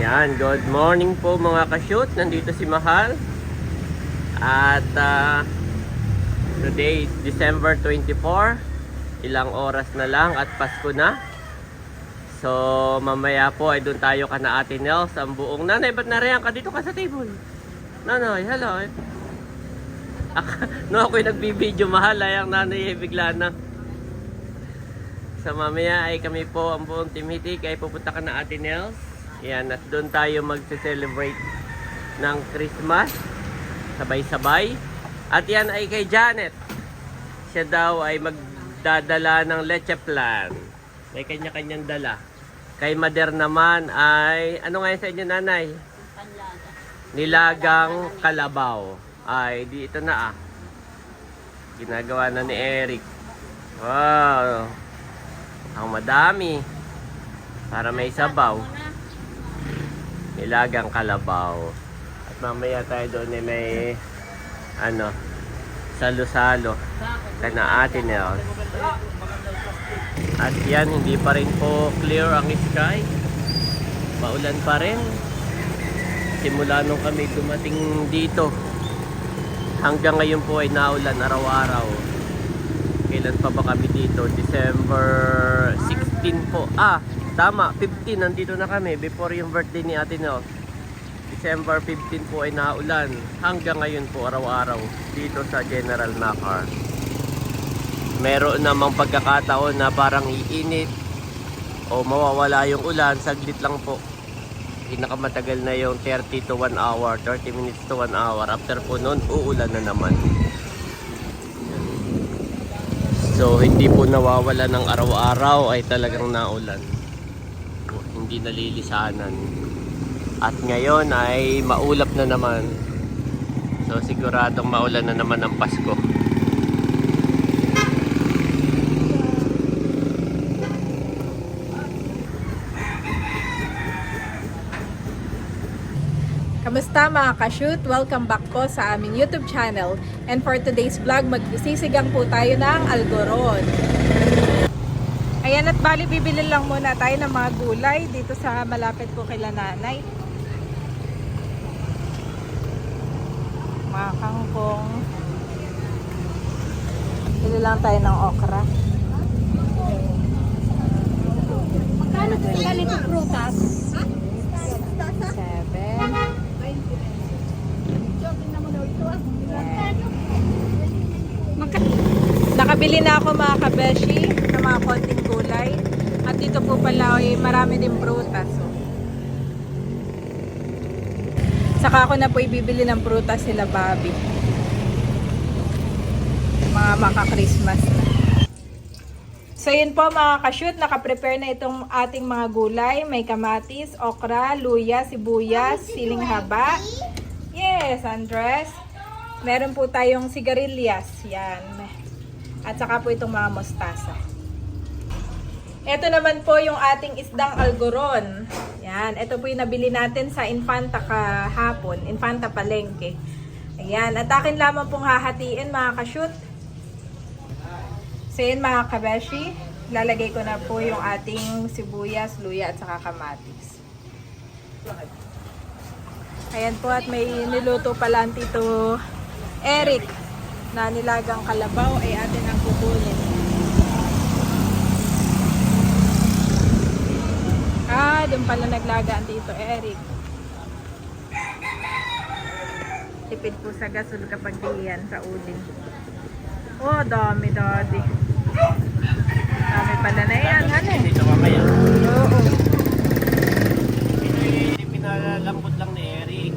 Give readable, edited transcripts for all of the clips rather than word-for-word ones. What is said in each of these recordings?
Yan, good morning po mga ka-shoot. Nandito si Mahal. At today, December 24. Ilang oras na lang at Pasko na. So, mamaya po ay doon tayo kana Ate Nels. Ang buong nanay, ba't narayan ka? Dito ka sa table. Nanay, hello. No, ako'y nagbibideo, Mahal. Ay, ang nanay ay bigla na. So, mamaya ay kami po, ang buong Team Hitik ay pupunta ka na Ate Nels. Yan, at doon tayo magse-celebrate ng Christmas. Sabay-sabay. At yan ay kay Janet. Siya daw ay magdadala ng leche plan. May kanya-kanyang dala. Kay Mader naman ay, ano nga yun sa inyo, nanay? Nilagang kalabaw. Ay, di ito na ginagawa na ni Eric. Wow. Ang madami. Para may sabaw. Nilagang kalabaw. At mamaya tayo doon may salo-salo kana Ate Nels. At yan, hindi pa rin po clear ang sky. Maulan pa rin. Simula nung kami dumating dito, hanggang ngayon po ay naulan araw-araw. Kailan pa ba kami dito? December 16 po. Tama, 15 nandito na kami before yung birthday ni Ate Nels. December 15 po ay naulan. Hanggang ngayon po araw-araw dito sa General Nakar. Meron namang pagkakataon na parang iinit o mawawala yung ulan, saglit lang po. Pinakamatagal na yung 30 to 1 hour, 30 minutes to 1 hour. After po nun, uulan na naman. So, hindi po nawawala ng araw-araw ay talagang naulan. Hindi nalilisanan. At ngayon ay maulap na naman. So, siguradong maulan na naman ang Pasko. Kamusta mga ka-shoot? Welcome back po sa aming YouTube channel. And for today's vlog, magsisigang po tayo ng algoron. Ayan, at bali bibili lang muna tayo ng mga gulay dito sa malapit po kila nanay. Mga kangkong. Bili lang tayo ng okra. Magkano po yung ganito prutas? 7. Nakabili na ako mga kabeshi ng mga konting gulay. At dito po pala ay marami din prutas. Saka ako na po ibibili ng prutas sila Bobby. Mga maka-Christmas na. So yun po mga ka-shoot, nakaprepare na itong ating mga gulay. May kamatis, okra, luya, sibuyas, siling haba. Yes, Andres. Meron po tayong sigarilyas. Yan. At saka po itong mga mostasa. Ito naman po yung ating isdang algoron. Yan. Ito po yung nabili natin sa Infanta kahapon. Infanta Palengke. Ayan. At akin lamang pong hahatiin mga ka-shoot. So yun mga kabeshi. Lalagay ko na po yung ating sibuyas, luya at saka kamatis. Ayan po, at may niluto pala ang Tito Eric na nilagang kalabaw ay atin ang kukunin. Doon pala naglaga ang Tito Eric. Tipid po sa gasol kapag diyan sa uling. Oh, dami daddy. Dami pala na yan, hane. Dito mamaya. Oo. Pinalalambot lang ni Eric.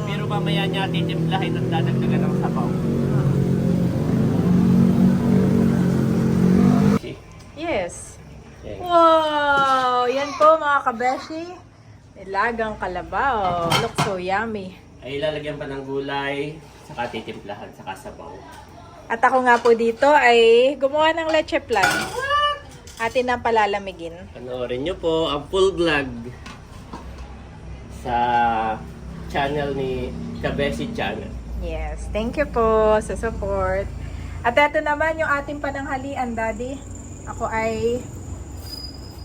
Pero mamaya niya titimplahin at dadagdagan ng sabaw. Yes. Okay. Wow! Yan po mga kabeshi. Nilagang kalabaw. Look so yummy. Ay lalagyan pa ng gulay, saka titimplahan, saka sabaw. At ako nga po dito ay gumawa ng leche plan. Atin na palalamigin. Panoorin nyo po ang full vlog sa channel ni Kabesi Channel. Yes. Thank you po sa support. At ito naman yung ating pananghalian, Daddy. Ako ay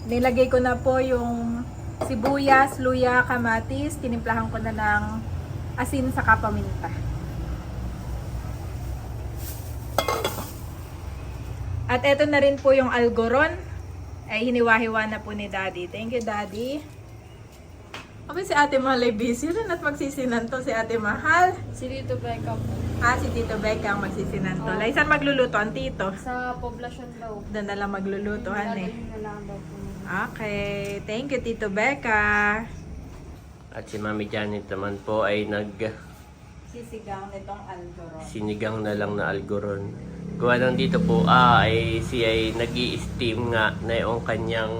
nilagay ko na po yung sibuyas, luya, kamatis. Tinimplahan ko na ng asin sa paminta. At eto na rin po yung algoron. Ay hiniwa-hiwa na po ni Daddy. Thank you, Daddy. Abi si Ate Mahal ay busy rin at magsisinanto si Ate Mahal. Si Tito Becca po. Si Tito Becca ang magsisinanto. Saan magluluto ang tito? Sa poblasyon daw. Doon na lang maglulutuhan eh. Dadalhin na lang daw po. Okay. Thank you, Tito Becca. At si Mami Janet naman po ay Sisigang nitong algoron. sinigang na lang na algoron. Gawa lang dito po ay siya ay nag-i-steam nga na yung kanyang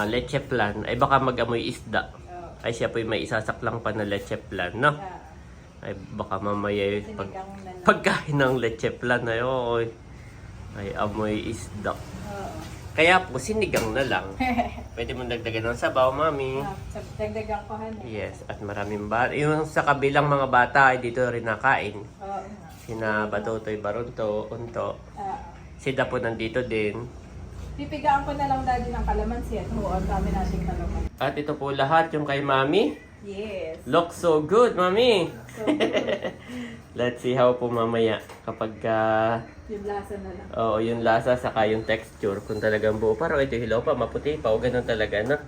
leche plan. Ay baka mag-amoy isda. Ay siya po may isasaklang pa na leche plan, no? Ay baka mamaya yung pagkain ng leche plan ay amoy isda. Kaya po sinigang na lang. Pwede mo dagdagan ng sabaw, Mami. Dagdagan ko Yes, at maraming yung sa kabilang mga bata ay dito rin nakain. Sina Batotoy Baronto, Unto. Si Dapo nandito din. Pipigaan ko na lang Daddy ng kalamansi at huwag kami nating kalamansi. At ito po lahat yung kay Mami. Yes. Looks so good, Mami. So good. Let's see how po mamaya kapag Yung lasa na lang. yung lasa saka yung texture kung talagang buo. Pero ito hilaw pa, maputi pa o ganun talaga na.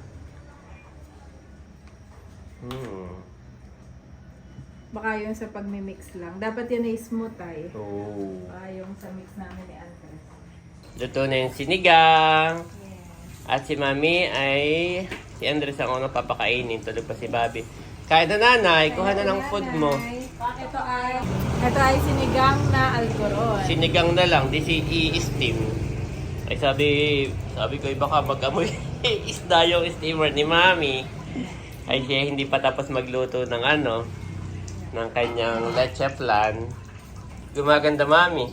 Baka yung sa pagmimix lang. Dapat yun ay smooth ay. Oh. Yung sa mix namin ni Andres. Luto na yung sinigang. Yes. At si Mami ay si Andres ang unang papakainin. Tulog pa si Bobby. Kain na nanay, kuha na ng food mo. Ito ay sinigang na algoron. Sinigang na lang, di si i-steam. Ay sabi ko baka mag-amoy isda yung steamer ni Mami. Ay siya hindi pa tapos magluto ng ng kanyang leche plan. Gumaganda, Mami.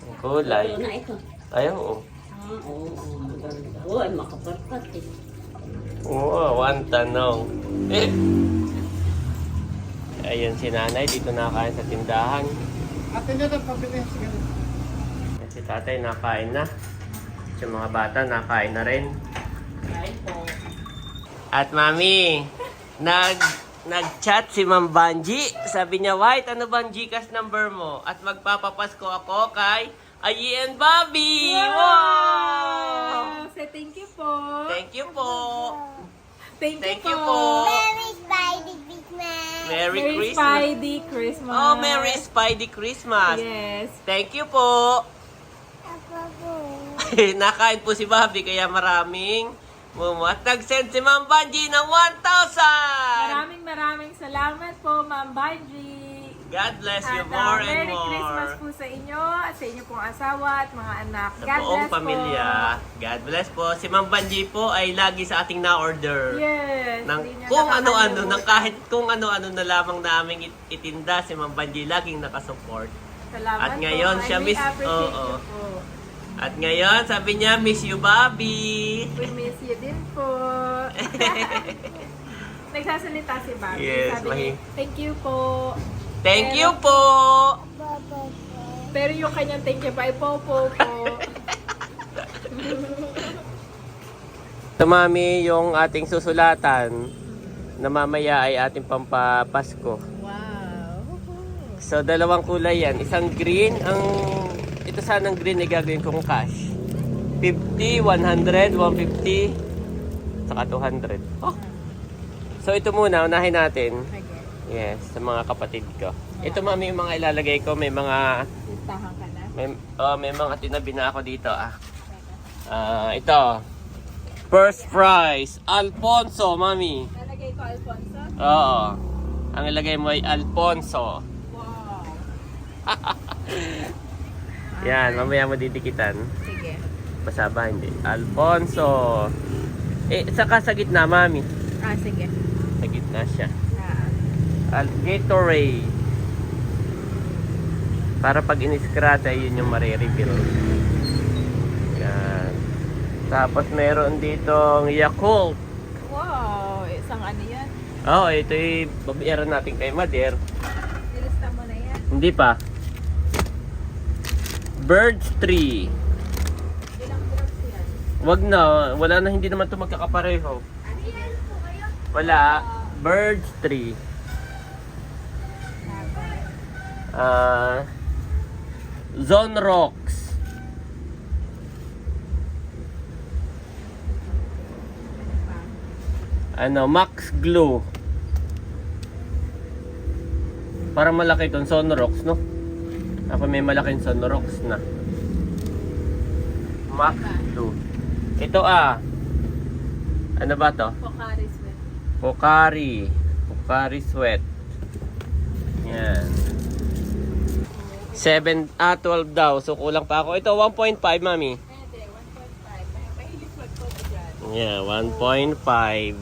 Ang kulay. Na ito. Ay, oo. Oo, maganda. Oo, ay makaparkat eh. Oo, one tanong. Ayan si nanay, dito nakain sa tindahan. Ate nyo na pabili. Sige. At si tatay nakain na. At yung mga bata nakain na rin. Kain po. At Mami, nag-chat si Ma'am Banji. Sabi niya, White, ano bang Gcash number mo? At magpapapasko ako kay Ayi and Bobby! Wow! Say thank you po. Thank you po! Thank you po! Merry Spidey Christmas! Merry Christmas! Spidey Christmas. Oh, Merry Spidey Christmas! Yes. Thank you po! Ako po. Nakain po si Bobby kaya maraming mumu. At nag-send si Ma'am Banji ng 1,000! Maraming salamat po, Ma'am Banji. God bless you At, more and Merry more. Christmas po sa inyo at sa inyo pong asawa at mga anak. Sa God buong bless pamilya. po. God bless po. Si Ma'am Banji po ay lagi sa ating na-order. Yes. Ng hindi niya kung ano-ano, nakakalimutan. ng kahit kung ano-ano na lamang naming itinda, si Ma'am Banji laging nakasupport. Salamat At ngayon, po. siya I miss- appreciate oo. you po. At ngayon, sabi niya, miss you, Bobby. We miss you din po. Nagsasalita si Bobby. Yes, Sabi niya, thank you po. Thank you po. Pero yung kanyang thank you pa ay po. Ito, Mami, yung ating susulatan na mamaya ay ating pampapasko. Wow. So, dalawang kulay yan. Isang green, ito sanang green ay gagawin kong cash. 50, 100, 150, saka 200. Oh. So, ito muna, unahin natin. Okay. Yes, sa mga kapatid ko. Ito, Mami, yung mga ilalagay ko. May mga, Listahan ka na. may mga tinabi na ako dito. Ito. First prize, Alfonso, Mami. Lalagay ko Alfonso. Oo. Ang ilagay mo ay Alfonso. Wow. Yan, mamaya mo didikitan. Sige. Basaba, hindi. Alfonso. Saka sa gitna, Mami. Sige. Sa gitna siya. Gatorade. Para pag in-scratch ay yun yung marireveal. Yan. Tapos meron ditong Yakult. Wow. Isang ano yan? Oo, ito yung babayaran natin kay Mother. Nilista mo na yan. Hindi pa. Birds Tree. Ilang grams yan? Wag na, wala na, hindi naman ito magkakapareho. Wala, Birds 3. Zone Rocks. Max Glue. Para malaki itong Sonrox, no? Ako may malaking Sonrox na. Max Glue. Ito ano ba to? Pocari Sweat. Pocari Sweat. Yan. 12 daw. So kulang pa ako. Ito 1.5, mami. Pwede, 1.5. Mahilig mag-coke dyan. Yeah, 1.5.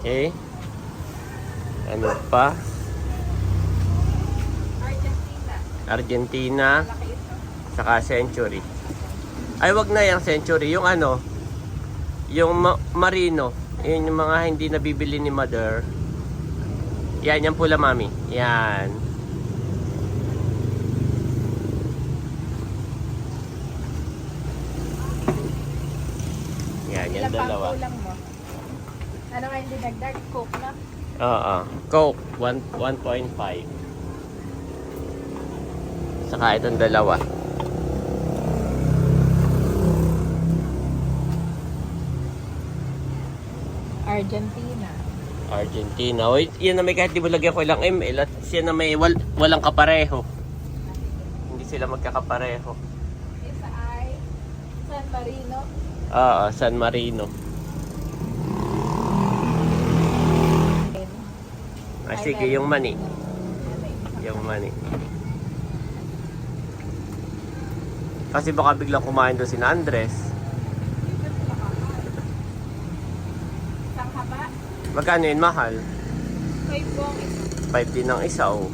Okay. Ano pa? Argentina. Argentina. Laki ito. Saka Century. Ay, wag na yung Century. Yung yung Marino. Yun yung mga hindi nabibili ni Mother. Yan, yan pula, mami. Yan. Yan, yan Ilan pa ang dalawa. kulang mo? Ano nga hindi nagdag? Coke na? Oo. Coke, 1.5. Saka itong dalawa. Argentina. Wait, yan na may kahit di mo lagyan ko ilang ml at siya na may walang kapareho. Hindi sila magkakapareho. Isa ay San Marino. Oo, San Marino. Sige, yung mani. Yung mani. Kasi baka biglang kumain doon si Andres. Isang haba. Magkano yun, mahal? 5 bong isa. 5 din ang isa, oh.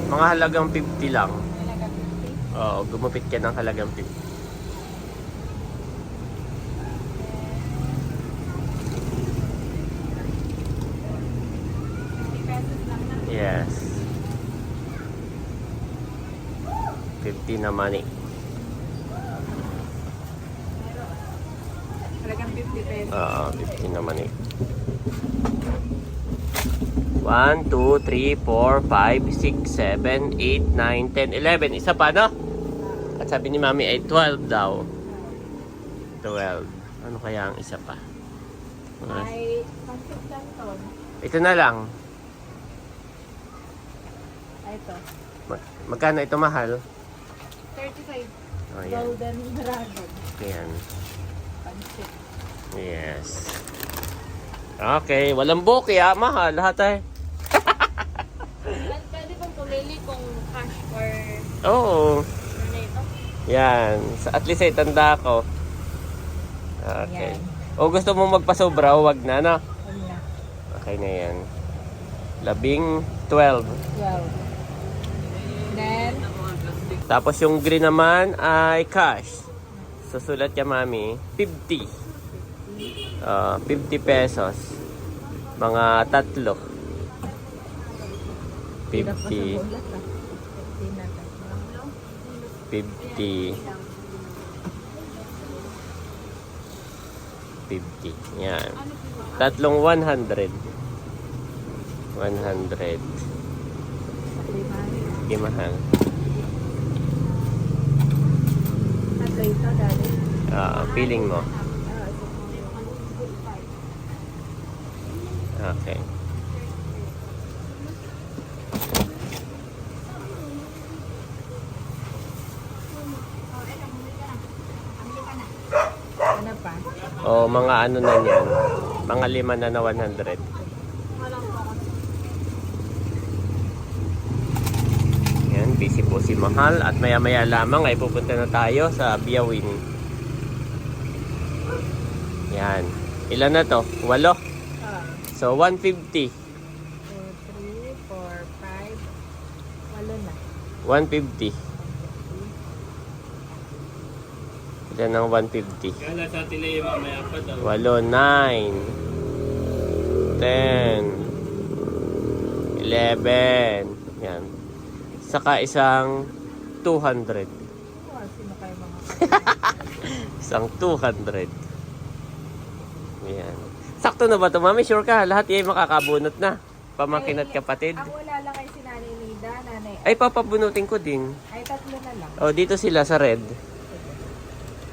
Mga halagang 50 lang. Talaga 50. Oo, gumupit ka ng halagang 50. 50 pesos lang na. Yes. 50 na money. Talagang 50 pesos. Oo, 50 na money. 1, 2, 3, 4, 5, 6, 7, 8, 9, 10, 11. Isa pa, no? At sabi ni Mami ay 12 daw. 12. Ano kaya ang isa pa? Ay, pangsip lang to. Ito na lang. Ay, ito. Magkano ito, mahal? 35. Oh, yan. Golden Dragon. Yan. Pansip. Yes. Okay, walang buki mahal lahat eh. Pwede pong pumili kung cash or Oo. ano ito. Yan. At least ay tanda ko. Okay. O gusto mo magpasobra, wag na, no? Ano na? Okay na yan. 12. 12. Then, Tapos yung green naman ay cash. Susulat ka, mami. 50. 50 pesos. Mga tatlo. 50. 50. 50. Yan. Tatlong 100. 100. Sige, mahal. Tatlo ito, daddy. Feeling mo. Okay. Ano pa? O, mga ano na yan. Mga 5 na 100. Yan, busy po si Mahal. At maya-maya lamang ay pupunta na tayo sa Biawin. Yan. Ilan na to? 8. So, 150. 2, 3, 4, 5. 8 na. 150. Ilan ang 150? Kaya sa atin ay mamaya pa daw. 8, 9, 10, 11. Yan. Saka isang 200. Oh, sino kayo mga Isang 200. Yan. Sakto na ba ito, Mami? Sure ka? Lahat yan makakabunot na. Pamangkin at kapatid. Ang wala lang kay si Nanay Nida, Nanay. Ay, papabunutin ko din. Ay, tatlo na lang. O, dito sila sa red.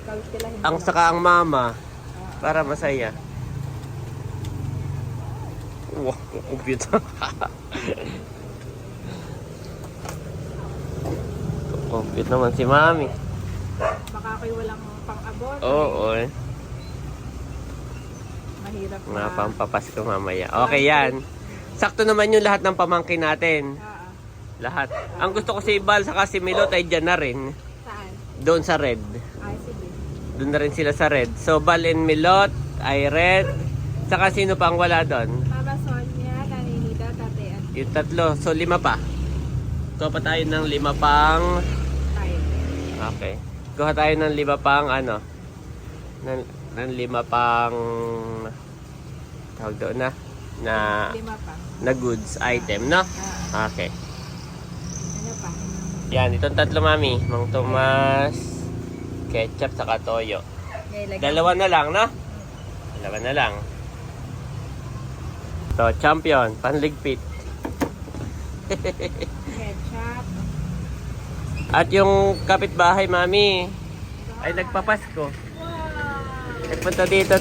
Kalkilahin Ang ko lang. saka ang mama. Para masaya. Wow, computer. Compute naman si Mami. Baka ako'y walang pang-abot. Oo, Mahirap na. mga pampapasko mamaya. Okay, yan. Sakto naman yung lahat ng pamangkin natin. Lahat. Ang gusto ko si Ibal saka si Milot ay dyan na rin. Saan? Doon sa red. Ay, sige. Doon na rin sila sa red. So, Bal and Milot ay red. Saka sino pa ang wala doon? Mama Sonia, Nanay Nida, Tate at Yung tatlo. So, 5 pa. Kuha pa tayo ng 5 pang... Tayo. Okay. Kuha tayo ng 5 pang ano? Ng 5 pang... Tawag doon na? Lima pa. Na goods item, no? Okay. Ano pa? Yan, itong tatlo, Mami. Mang Tomas, ketchup, saka toyo. Dalawa na lang, no? Dalawa na lang. So, champion, panligpit. Ketchup. At yung kapitbahay, Mami, ay nagpapasko. Wow! Nagpunta dito,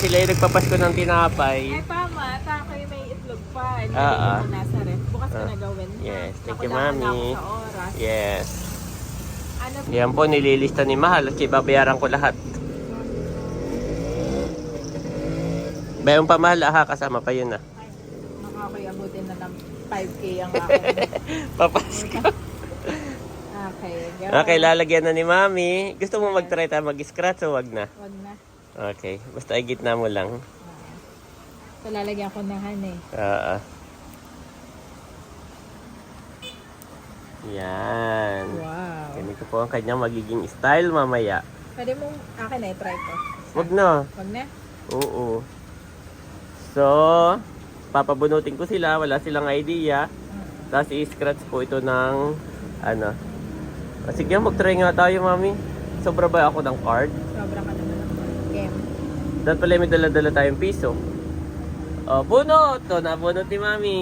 sila yung nagpapasko ng tinapay. Ay, tama. Tako'y may itlog pa. Hindi Ah, ko nasa ref. Bukas ko na gawin. Yes, thank Ako you, lang Mami. ako sa oras. Yes. Ano Yan po, nililista ni Mahal at babayaran ko lahat. Bayong pa Mahal, kasama pa yun ah. Baka ako'y abutin na ng 5K ang akin. Papasko. Okay, go. Okay, lalagyan na ni Mami. Gusto mo mag-try tayo mag-scratch o wag na? Wag na. Okay, basta ay gitna mo lang. So, lalagyan ko ng honey. Yan. Wow. Ganito po ang kanyang magiging style mamaya. Pwede mong akin na i-try ko. Wag na. Wag na? Oo. So, papabunutin ko sila. Wala silang idea. Tapos i-scratch po ito ng ano. Sige, mag-try nga tayo, Mami. Sobra ba ako ng card? Sobra ka naman ng game. Dapat pala may dala-dala tayong piso. Oh, bunot! Ito, nabunot ni Mami.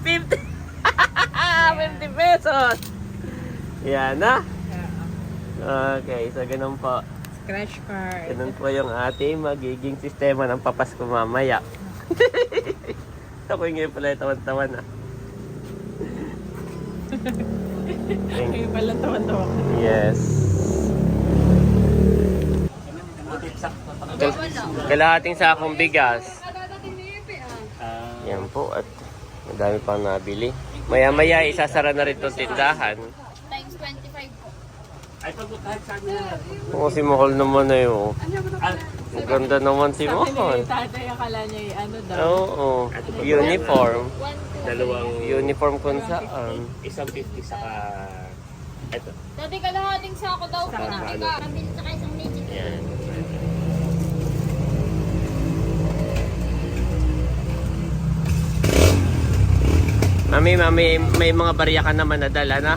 50! 50 pesos! Yan na. Okay, so ganun po. Scratch card. Ganun po yung ating magiging sistema ng papasko mamaya. Ako yung ngayon pala tawan-tawan ah. Ay, pala tawa-tawa ka. Yes. Kalahating sakong bigas. Yan po at madami pang nabili. Maya-maya isasara na rin itong tindahan. Times 25 po. Ay, pagkutahit sa amin na. Oo, si Mahal naman na yun. Ang ganda naman si Sabi ni Mahal. tatay, akala niya yung ano daw. Oo, uniform. 1, 2. Dalawang Uniform kung saan. isang 50 saka... Ito. Dati kalahating sako daw po ng Ano? iba. Pambili sa kayo isang legit. Yan. Mami, may mga barya ka naman na dala na.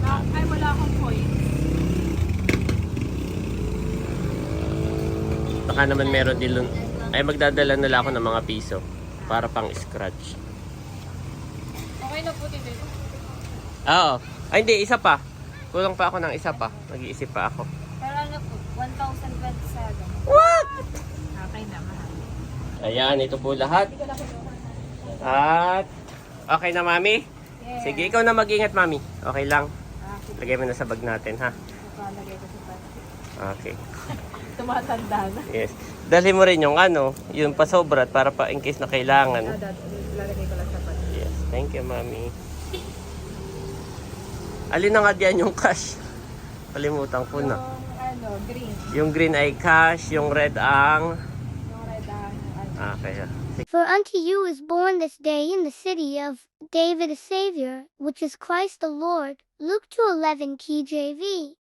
Ay, wala akong point. Baka naman meron din. Ay, magdadala na lang ako ng mga piso. Para pang scratch. Okay na po dito. Oo. Ay, hindi. Isa pa. Kulang pa ako ng isa pa. Nag-iisip pa ako. Pero ano po, 1,027. What? Okay na, mahal. Ayan, ito po lahat. At, okay na, Mami? Yes. Sige, ikaw na mag-ingat, Mami. Okay lang. Okay. Lagay mo na sa bag natin, ha? Lagay ko sa plastic. Okay. Tumatanda na. Yes. Dalhin mo rin yung ano, yung pasobrat para pa in case na kailangan. Lalagay ko lang sa plastic. Yes. Thank you, Mami. Alin na nga diyan yung cash? Kalimutan ko na. Yung ano, green. Yung green ay cash, yung red ang... Yung red ang ano. Okay. For unto you is born this day in the city of David a Savior, which is Christ the Lord. Luke 2:11 KJV.